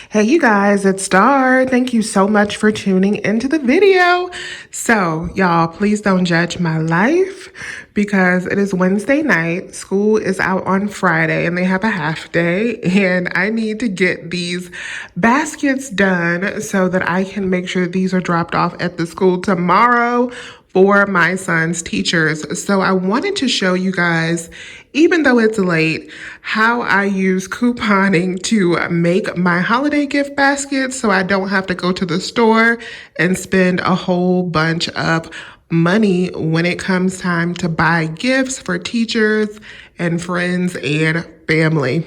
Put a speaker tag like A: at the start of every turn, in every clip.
A: Hey, you guys, it's Star. Thank you so much for tuning into the video. So, y'all, please don't judge my life because it is Wednesday night. School is out on Friday and they have a half day, and I need to get these baskets done so that I can make sure these are dropped off at the school tomorrow for my son's teachers. So I wanted to show you guys, even though it's late, how I use couponing to make my holiday gift basket so I don't have to go to the store and spend a whole bunch of money when it comes time to buy gifts for teachers and friends and family.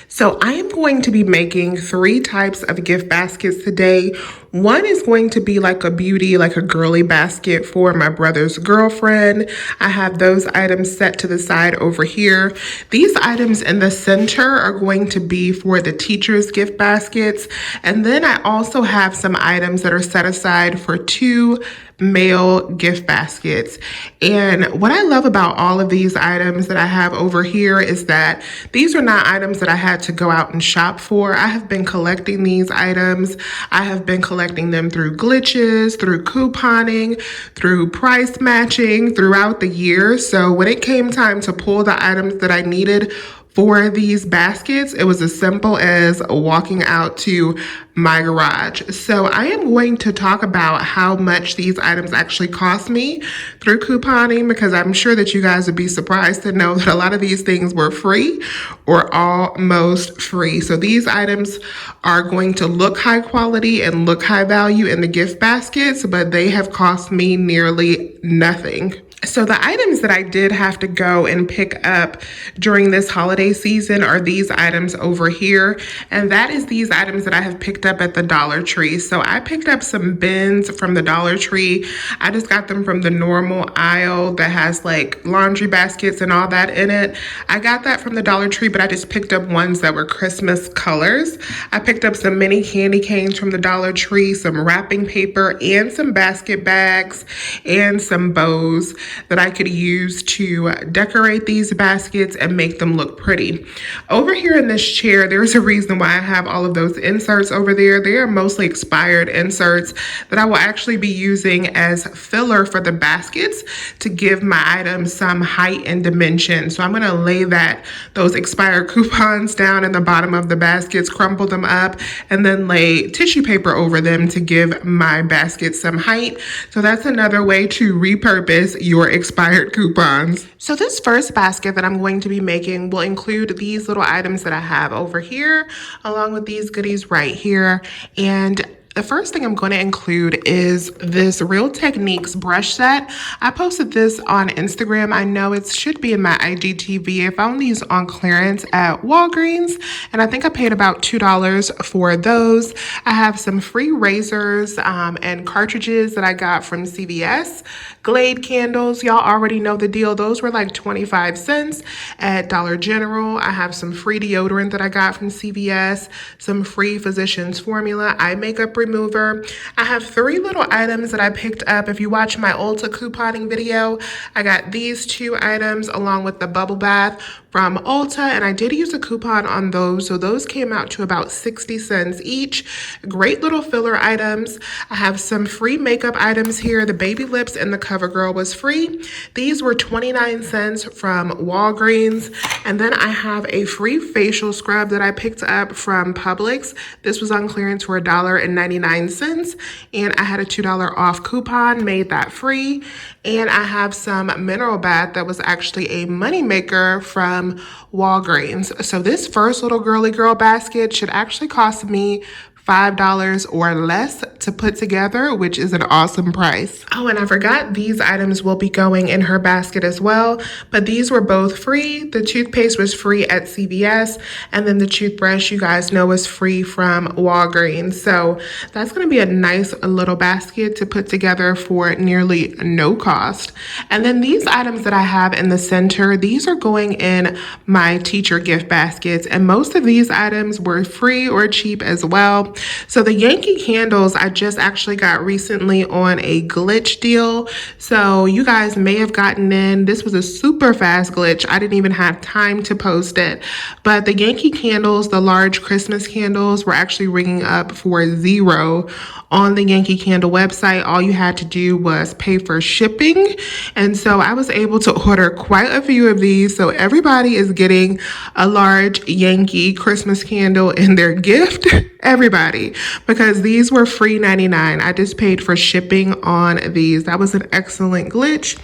A: So I am going to be making 3 types of gift baskets today. One is going to be like a beauty, like a girly basket for my brother's girlfriend. I have those items set to the side over here. These items in the center are going to be for the teacher's gift baskets. And then I also have some items that are set aside for 2 male gift baskets. And what I love about all of these items that I have over here is that these are not items that I had to go out and shop for. I have been collecting these items. I have been collecting them through glitches, through couponing, through price matching throughout the year. So when it came time to pull the items that I needed for these baskets, it was as simple as walking out to my garage. So I am going to talk about how much these items actually cost me through couponing, because I'm sure that you guys would be surprised to know that a lot of these things were free or almost free. So these items are going to look high quality and look high value in the gift baskets, but they have cost me nearly nothing. So the items that I did have to go and pick up during this holiday season are these items over here. And that is these items that I have picked up at the Dollar Tree. So I picked up some bins from the Dollar Tree. I just got them from the normal aisle that has like laundry baskets and all that in it. I got that from the Dollar Tree, but I just picked up ones that were Christmas colors. I picked up some mini candy canes from the Dollar Tree, some wrapping paper, and some basket bags, and some bows that I could use to decorate these baskets and make them look pretty. Over here in this chair, there's a reason why I have all of those inserts over there. They are mostly expired inserts that I will actually be using as filler for the baskets to give my items some height and dimension. So I'm going to lay those expired coupons down in the bottom of the baskets, crumple them up, and then lay tissue paper over them to give my basket some height. So that's another way to repurpose your expired coupons. So this first basket that I'm going to be making will include these little items that I have over here, along with these goodies right here. And the first thing I'm going to include is this Real Techniques brush set. I posted this on Instagram. I know it should be in my IGTV. I found these on clearance at Walgreens, and I think I paid about $2 for those. I have some free razors and cartridges that I got from CVS. Glade candles, y'all already know the deal. Those were like 25 cents at Dollar General. I have some free deodorant that I got from CVS, some free Physicians Formula eye makeup remover. I have 3 little items that I picked up. If you watch my Ulta couponing video, I got these 2 items along with the bubble bath from Ulta, and I did use a coupon on those, so those came out to about 60 cents each. Great little filler items. I have some free makeup items here. The baby lips and the CoverGirl was free. These were 29 cents from Walgreens. And then I have a free facial scrub that I picked up from Publix. This was on clearance for $1.99, and I had a $2 off coupon, made that free. And I have some mineral bath that was actually a moneymaker from Walgreens. So this first little girly girl basket should actually cost me $5 or less to put together, which is an awesome price. Oh, and I forgot these items will be going in her basket as well, but these were both free. The toothpaste was free at CVS, and then the toothbrush, you guys know, is free from Walgreens. So that's going to be a nice little basket to put together for nearly no cost. And then these items that I have in the center, these are going in my teacher gift baskets, and most of these items were free or cheap as well. So the Yankee candles I just actually got recently on a glitch deal. So you guys may have gotten in. This was a super fast glitch. I didn't even have time to post it. But the Yankee candles, the large Christmas candles, were actually ringing up for $0 on the Yankee Candle website. All you had to do was pay for shipping. And so I was able to order quite a few of these. So everybody is getting a large Yankee Christmas candle in their gift. Everybody, because these were free 99. I just paid for shipping on these. That was an excellent glitch.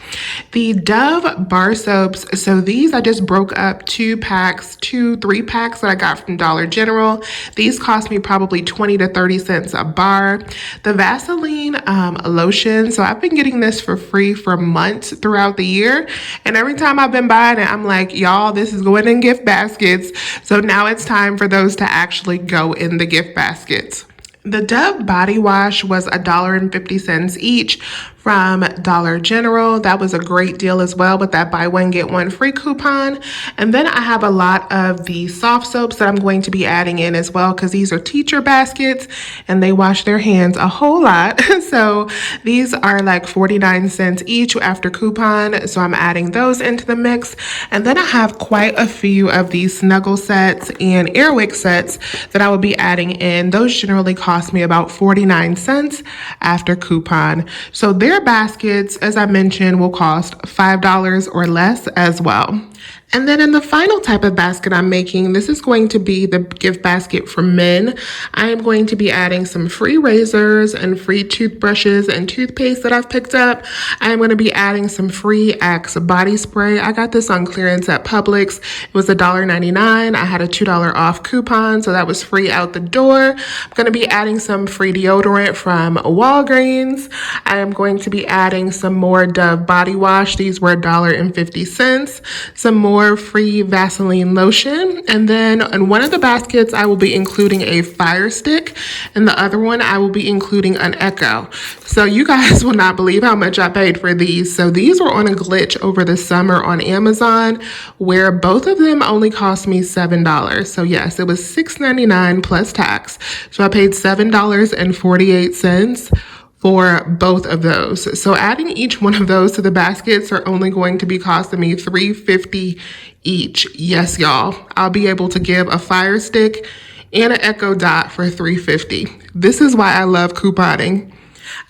A: The Dove bar soaps. So these I just broke up 3 packs that I got from Dollar General. These cost me probably 20 to 30 cents a bar. The Vaseline lotion. So I've been getting this for free for months throughout the year. And every time I've been buying it, I'm like, y'all, this is going in gift baskets. So now it's time for those to actually go in the gift baskets. The Dove body wash was $1.50 each from Dollar General. That was a great deal as well with that buy one get one free coupon. And then I have a lot of the soft soaps that I'm going to be adding in as well, because these are teacher baskets and they wash their hands a whole lot. So these are like 49 cents each after coupon. So I'm adding those into the mix. And then I have quite a few of these Snuggle sets and Airwick sets that I will be adding in. Those generally cost me about 49 cents after coupon. So their baskets, as I mentioned, will cost $5 or less as well. And then in the final type of basket I'm making, this is going to be the gift basket for men. I am going to be adding some free razors and free toothbrushes and toothpaste that I've picked up. I am going to be adding some free Axe body spray. I got this on clearance at Publix. It was $1.99. I had a $2 off coupon, so that was free out the door. I'm going to be adding some free deodorant from Walgreens. I am going to be adding some more Dove body wash. These were $1.50. Some more free Vaseline lotion. And then in one of the baskets, I will be including a Fire Stick. And the other one, I will be including an Echo. So you guys will not believe how much I paid for these. So these were on a glitch over the summer on Amazon, where both of them only cost me $7. So yes, it was $6.99 plus tax. So I paid $7.48 for both of those. So adding each one of those to the baskets are only going to be costing me $3.50 each. Yes, y'all. I'll be able to give a Fire Stick and an Echo Dot for $3.50. This is why I love couponing.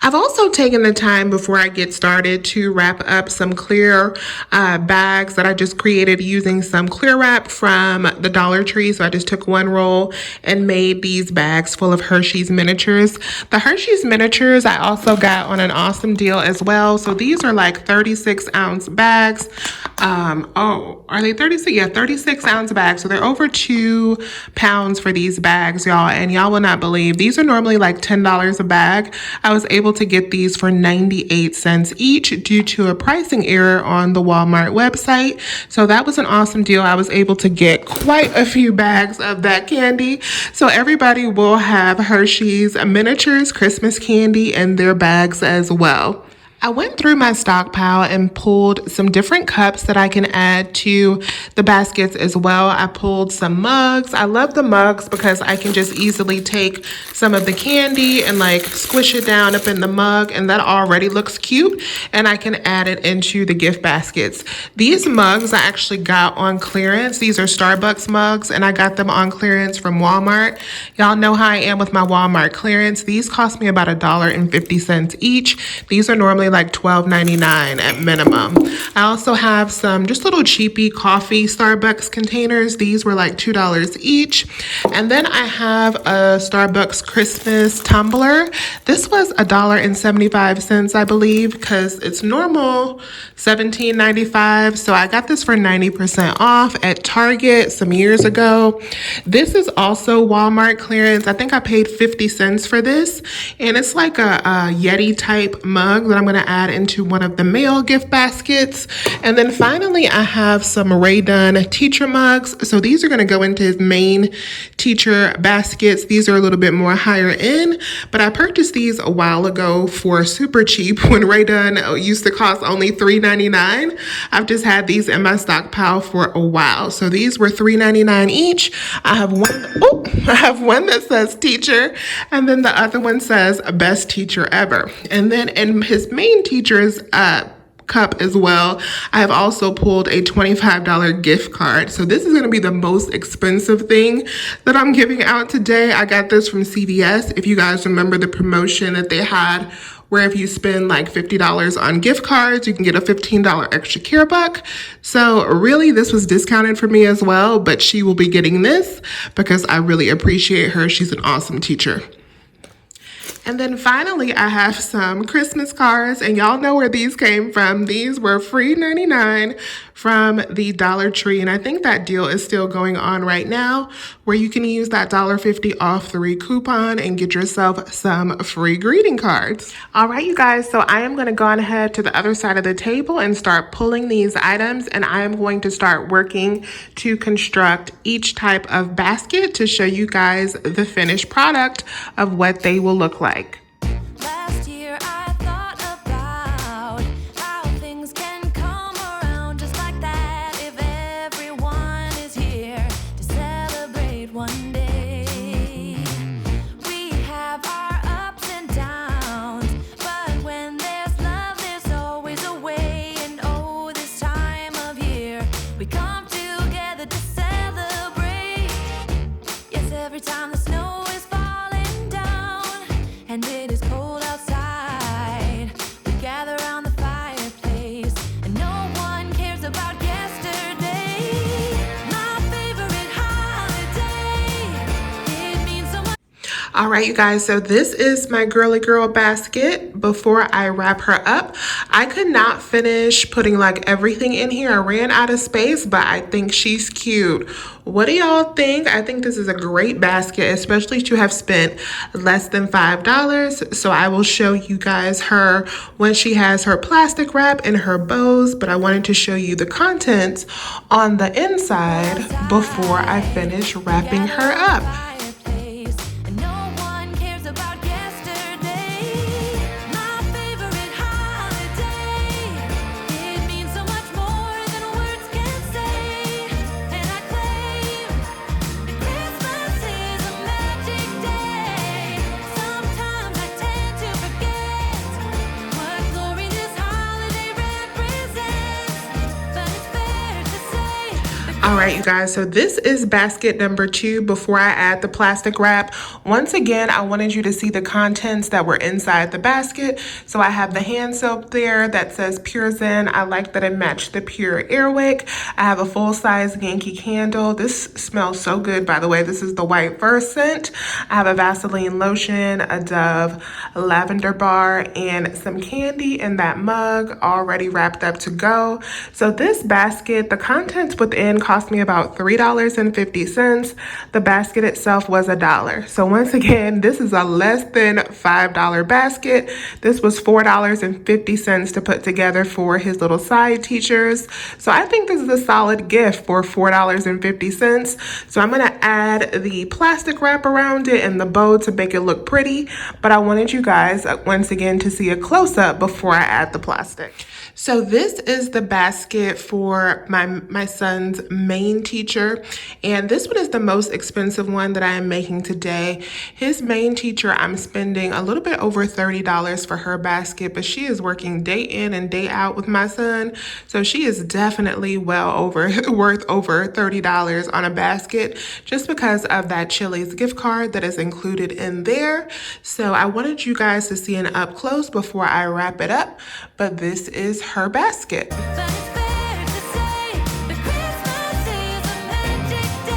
A: I've also taken the time before I get started to wrap up some clear bags that I just created using some clear wrap from the Dollar Tree. So I just took one roll and made these bags full of Hershey's miniatures. The Hershey's miniatures I also got on an awesome deal as well. So these are like 36-ounce bags. Are they 36? Yeah, 36-ounce bags. So they're over 2 pounds for these bags, y'all. And y'all will not believe, these are normally like $10 a bag. I was able to get these for 98 cents each due to a pricing error on the Walmart website. So that was an awesome deal. I was able to get quite a few bags of that candy. So everybody will have Hershey's miniatures Christmas candy in their bags as well. I went through my stockpile and pulled some different cups that I can add to the baskets as well. I pulled some mugs. I love the mugs because I can just easily take some of the candy and like squish it down up in the mug, and that already looks cute, and I can add it into the gift baskets. These mugs I actually got on clearance. These are Starbucks mugs, and I got them on clearance from Walmart. Y'all know how I am with my Walmart clearance. These cost me about $1.50 each. These are normally like $12.99 at minimum. I also have some just little cheapy coffee Starbucks containers. These were like $2 each. And then I have a Starbucks Christmas tumbler. This was $1.75, I believe, because it's normal $17.95. So I got this for 90% off at Target some years ago. This is also Walmart clearance. I think I paid 50 cents for this. And it's like a Yeti type mug that I'm going to to add into one of the male gift baskets. And then finally, I have some Ray Dunn teacher mugs. So these are going to go into his main teacher baskets. These are a little bit more higher end, but I purchased these a while ago for super cheap when Ray Dunn used to cost only $3.99. I've just had these in my stockpile for a while. So these were $3.99 each. I have one that says teacher, and then the other one says best teacher ever. And then in his main teacher's cup as well, I have also pulled a $25 gift card. So this is going to be the most expensive thing that I'm giving out today. I got this from CVS. If you guys remember the promotion that they had, where if you spend like $50 on gift cards, you can get a $15 extra care buck. So really, this was discounted for me as well, but she will be getting this because I really appreciate her. She's an awesome teacher. And then finally, I have some Christmas cards, and y'all know where these came from. These were free 99 from the Dollar Tree, and I think that deal is still going on right now, where you can use that $1.50 off 3 coupon and get yourself some free greeting cards. All right, you guys, so I am going to go on ahead to the other side of the table and start pulling these items, and I am going to start working to construct each type of basket to show you guys the finished product of what they will look like.
B: Last year I thought about how things can come around just like that if everyone is here to celebrate one day. We have our ups and downs, but when there's love there's always a way. And oh, this time of year we come together to celebrate. Yes, every time the snow is falling down and it is cold outside, we gather around the fireplace, and no one cares about yesterday. My favorite holiday, it means so much.
A: All right, you guys, so this is my girly girl basket. Before I wrap her up, I could not finish putting like everything in here. I ran out of space, but I think she's cute. What do y'all think? I think this is a great basket, especially to have spent less than $5. So I will show you guys her when she has her plastic wrap and her bows, but I wanted to show you the contents on the inside before I finish wrapping her up.
B: Fireplace, and no one cares about yesterday. My favorite holiday, it means so much more than words can say. And I claim that Christmas is a magic day. Sometimes I tend to forget what glory this holiday represents, but it's fair to say that
A: All right, you guys, so this is basket number 2 before I add the plastic wrap. Once again, I wanted you to see the contents that were inside the basket. So I have the hand soap there that says Pure Zen. I like that it matched the Pure Airwick. I have a full-size Yankee candle. This smells so good, by the way. This is the White Verse scent. I have a Vaseline lotion, a Dove lavender bar, and some candy in that mug already wrapped up to go. So this basket, the contents within cost me about $3.50. The basket itself was $1. So once again, this is a less than $5 basket. This was $4.50 to put together for his little side teachers. So I think this is a solid gift for $4.50. So I'm gonna add the plastic wrap around it and the bow to make it look pretty. But I wanted you guys once again to see a close-up before I add the plastic. So this is the basket for my son's main teacher, and this one is the most expensive one that I am making today. His main teacher, I'm spending a little bit over $30 for her basket, but she is working day in and day out with my son, so she is definitely well over worth over $30 on a basket just because of that Chili's gift card that is included in there. So I wanted you guys to see an up close before I wrap it up, but this is her basket.
B: But it's fair to say that Christmas is a magic day.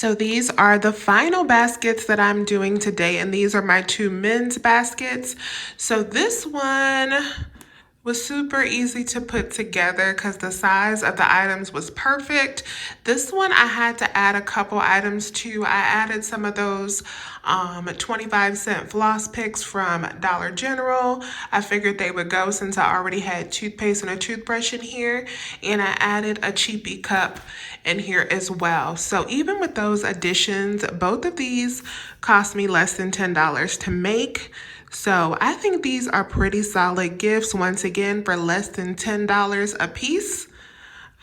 A: So these are the final baskets that I'm doing today, and these are my two men's baskets. So this one was super easy to put together because the size of the items was perfect. This one I had to add a couple items to. I added some of those 25-cent floss picks from Dollar General. I figured they would go since I already had toothpaste and a toothbrush in here. And I added a cheapy cup in here as well. So even with those additions, both of these cost me less than $10 to make. So I think these are pretty solid gifts, once again, for less than $10 a piece.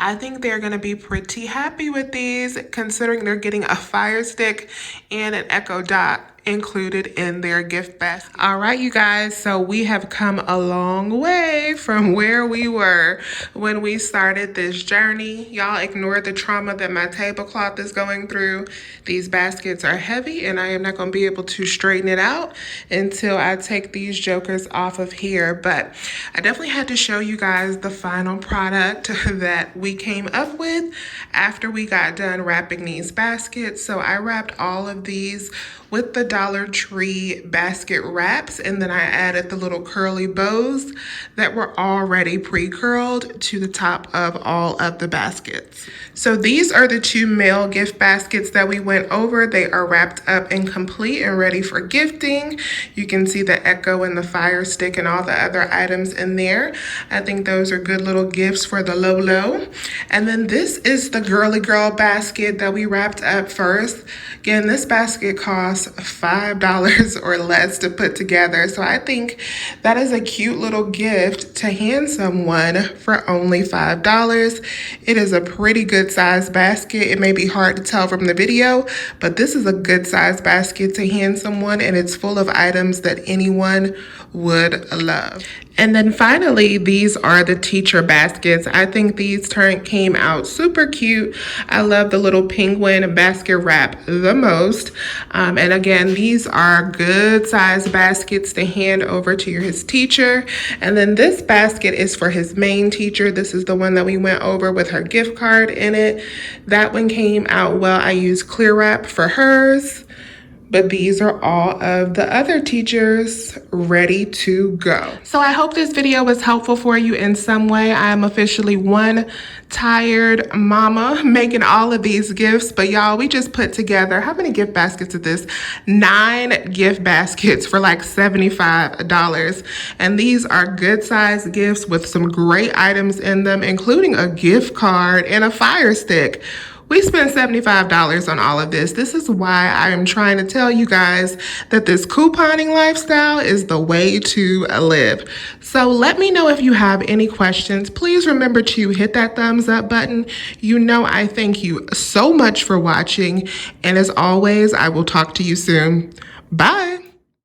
A: I think they're going to be pretty happy with these, considering they're getting a Fire Stick and an Echo Dot included in their gift basket. All right, you guys, so we have come a long way from where we were when we started this journey. Y'all ignore the trauma that my tablecloth is going through. These baskets are heavy and I am not going to be able to straighten it out until I take these jokers off of here. But I definitely had to show you guys the final product that we came up with after we got done wrapping these baskets. So I wrapped all of these with the Dollar Tree basket wraps, and then I added the little curly bows that were already pre-curled to the top of all of the baskets. So these are the two male gift baskets that we went over. They are wrapped up and complete and ready for gifting. You can see the Echo and the Fire Stick and all the other items in there. I think those are good little gifts for the Lolo. And then this is the girly girl basket that we wrapped up first. Again, this basket costs $5 or less to put together. So I think that is a cute little gift to hand someone for only $5. It is a pretty good size basket. It may be hard to tell from the video, but this is a good size basket to hand someone, and it's full of items that anyone would love. And then finally, these are the teacher baskets. I think these came out super cute. I love the little penguin basket wrap the most. And again, these are good size baskets to hand over to his teacher. And then this basket is for his main teacher. This is the one that we went over with her gift card in it. That one came out well. I used clear wrap for hers. But these are all of the other teachers ready to go. So I hope this video was helpful for you in some way. I am officially one tired mama making all of these gifts. But y'all, we just put together, how many gift baskets is this? 9 gift baskets for like $75. And these are good sized gifts with some great items in them, including a gift card and a Fire Stick. We spent $75 on all of this. This is why I am trying to tell you guys that this couponing lifestyle is the way to live. So let me know if you have any questions. Please remember to hit that thumbs up button. You know I thank you so much for watching. And as always, I will talk to you soon. Bye.